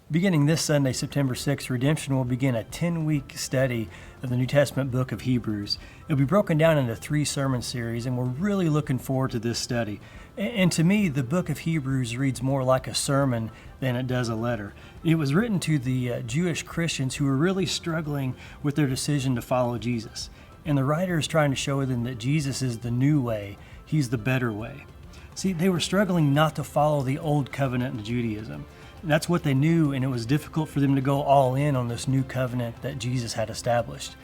Beginning this Sunday, September 6th, Redemption will begin a 10-week study of the New Testament book of Hebrews. It'll be broken down into 3 sermon series, and we're really looking forward to this study. And to me, the book of Hebrews reads more like a sermon than it does a letter. It was written to the Jewish Christians who were really struggling with their decision to follow Jesus. And the writer is trying to show them that Jesus is the new way. He's the better way. See, they were struggling not to follow the old covenant in Judaism. That's what they knew, and it was difficult for them to go all in on this new covenant that Jesus had established.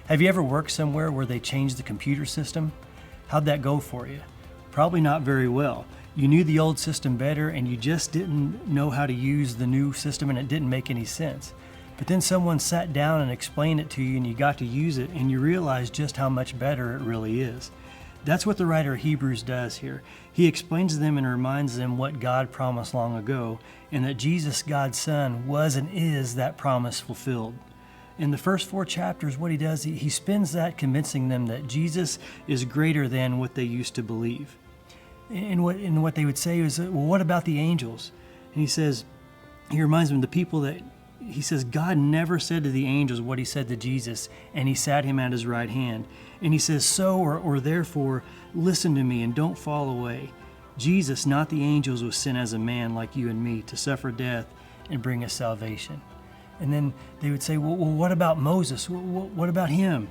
Have you ever worked somewhere where they changed the computer system? How'd that go for you? Probably not very well. You knew the old system better, and you just didn't know how to use the new system, and it didn't make any sense. But then someone sat down and explained it to you, and you got to use it, and you realized just how much better it really is. That's what the writer of Hebrews does here. He explains to them and reminds them what God promised long ago, and that Jesus, God's Son, was and is that promise fulfilled. In the first 4 chapters, what he does, he spends that convincing them that Jesus is greater than what they used to believe. And what they would say is, well, what about the angels? And he reminds them, the people that, he says, God never said to the angels what he said to Jesus, and he sat him at his right hand. And he says, so or therefore, listen to me and don't fall away. Jesus, not the angels, was sent as a man like you and me to suffer death and bring us salvation. And then they would say, well, what about Moses? What about him?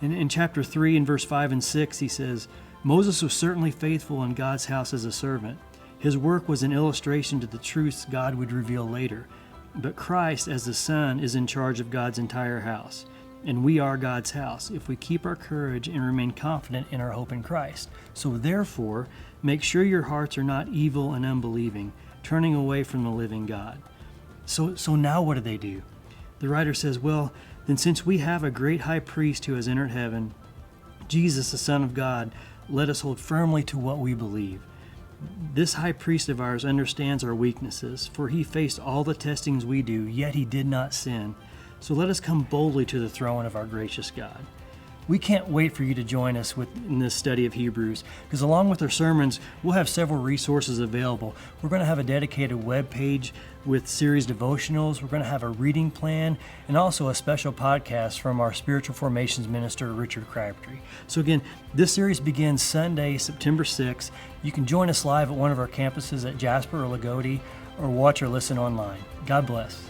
In chapter 3 and verse 5 and 6, he says, Moses was certainly faithful in God's house as a servant. His work was an illustration to the truths God would reveal later. But Christ, as the Son, is in charge of God's entire house. And we are God's house if we keep our courage and remain confident in our hope in Christ. So therefore, make sure your hearts are not evil and unbelieving, turning away from the living God. So now what do? The writer says, well, then since we have a great high priest who has entered heaven, Jesus, the Son of God, let us hold firmly to what we believe. This high priest of ours understands our weaknesses, for he faced all the testings we do, yet he did not sin. So let us come boldly to the throne of our gracious God. We can't wait for you to join us in this study of Hebrews, because along with our sermons, we'll have several resources available. We're going to have a dedicated web page with series devotionals. We're going to have a reading plan and also a special podcast from our spiritual formations minister, Richard Crabtree. So again, this series begins Sunday, September 6th. You can join us live at one of our campuses at Jasper or Lagodi, or watch or listen online. God bless.